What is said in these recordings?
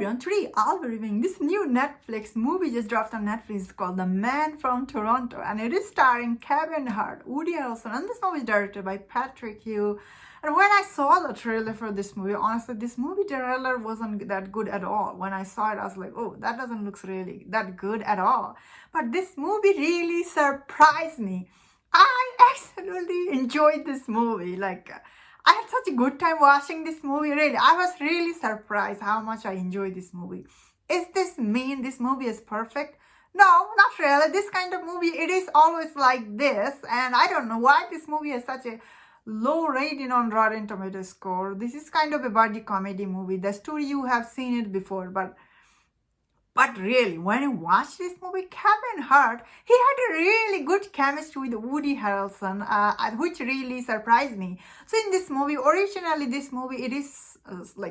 everyone, today I'll be reviewing this new Netflix movie just dropped on Netflix. It's called The Man from Toronto, and it is starring Kevin Hart, Woody Harrelson, and this movie is directed by Patrick Hugh. And when I saw the trailer for this movie, honestly, this movie trailer wasn't that good at all. When I saw it, I was like, oh, that doesn't look really that good at all. But this movie really surprised me. I absolutely enjoyed this movie. I had such a good time watching this movie, really. I was really surprised how much I enjoyed this movie. Is this mean this movie is perfect? No, not really. This kind of movie, it is always like this. And I don't know why this movie has such a low rating on Rotten Tomatoes score. This is kind of a buddy comedy movie. The story, you have seen it before, but really, when I watched this movie, Kevin Hart, he had a really good chemistry with Woody Harrelson, which really surprised me. So in this movie, originally this movie, it is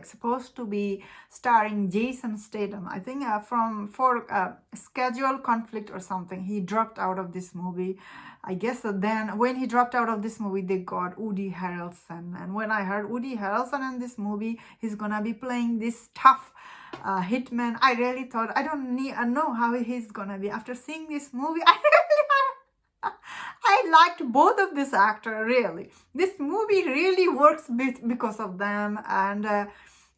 supposed to be starring Jason Statham. I think for schedule conflict or something, he dropped out of this movie. I guess then when he dropped out of this movie, they got Woody Harrelson. And when I heard Woody Harrelson in this movie, he's gonna be playing this tough hitman, I really thought, I don't know how he's gonna be. After seeing this movie, I liked both of this actor, really. This movie really works because of them. And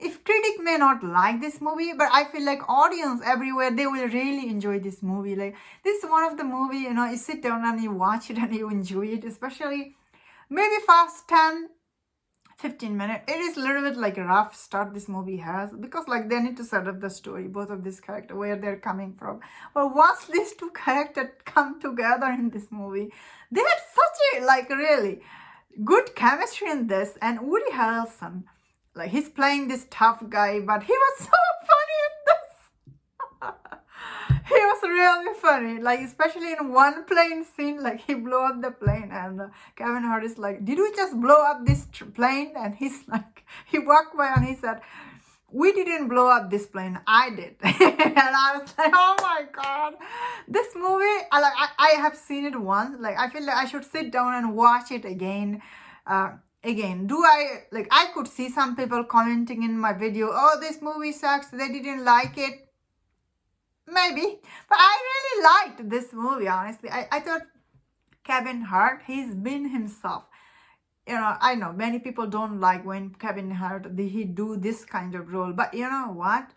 if critic may not like this movie, but I feel like audience everywhere, they will really enjoy this movie. Like, this is one of the movie, you sit down and you watch it and you enjoy it, especially maybe first 10-15 minutes. It is a little bit like a rough start this movie has, because they need to set up the story, both of this character, where they're coming from. But once these two characters come together in this movie, they had such a really good chemistry in this. And Woody Harrelson, he's playing this tough guy, but he was so funny in this. He was really funny, especially in one plane scene, he blew up the plane, and Kevin Hart is like, did we just blow up this plane? And he's like, he walked by and he said, we didn't blow up this plane, I did. And I was like, oh my God, this movie, I have seen it once. I feel like I should sit down and watch it again. I could see some people commenting in my video, oh, this movie sucks, they didn't like it. Maybe, but I really liked this movie, honestly. I thought Kevin Hart, he's been himself. I know many people don't like when Kevin Hart, he do this kind of role, but you know what?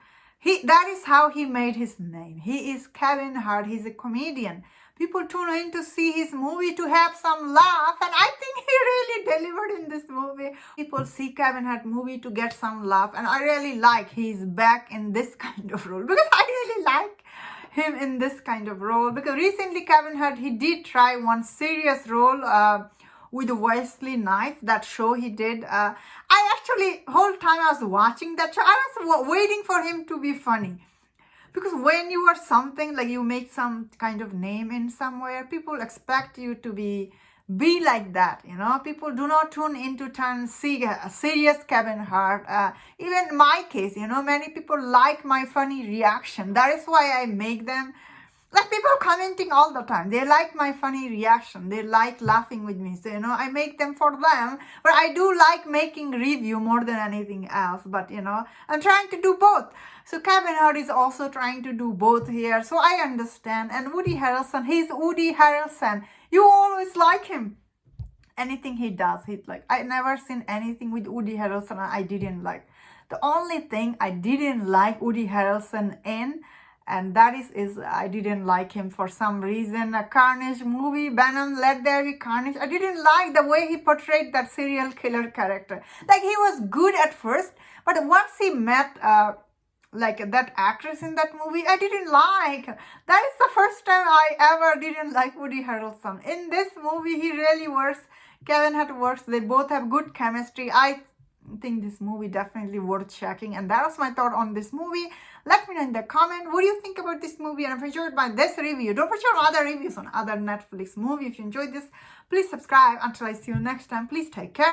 That is how he made his name. He is Kevin Hart. He's a comedian. People tune in to see his movie to have some laugh, and I think he really delivered in this movie. People see Kevin Hart movie to get some laugh, and I really like he's back in this kind of role, because I really like him in this kind of role. Because recently Kevin Hart, he did try one serious role with Wesley Knife, that show he did. I actually, whole time I was watching that show, I was waiting for him to be funny. Because when you are something, you make some kind of name in somewhere, people expect you to be like that, People do not tune in to see a serious Kevin Hart. Even in my case, many people like my funny reaction. That is why I make them. People commenting all the time. They like my funny reaction. They like laughing with me. So, I make them for them. But I do like making review more than anything else. But, I'm trying to do both. So Kevin Hart is also trying to do both here. So I understand. And Woody Harrelson, he's Woody Harrelson. You always like him. Anything he does, I never seen anything with Woody Harrelson I didn't like. The only thing I didn't like Woody Harrelson in, and that is I didn't like him for some reason. A Carnage movie, Venom, Let There Be Carnage. I didn't like the way he portrayed that serial killer character. He was good at first, but once he met that actress in that movie, I didn't like. That is the first time I ever didn't like Woody Harrelson. In this movie, he really works. Kevin Hart works. They both have good chemistry. I think this movie definitely worth checking. And that was my thought on this movie. Let me know in the comment, what do you think about this movie? And if you enjoyed this review, don't forget other reviews on other Netflix movies. If you enjoyed this, please subscribe. Until I see you next time, please take care.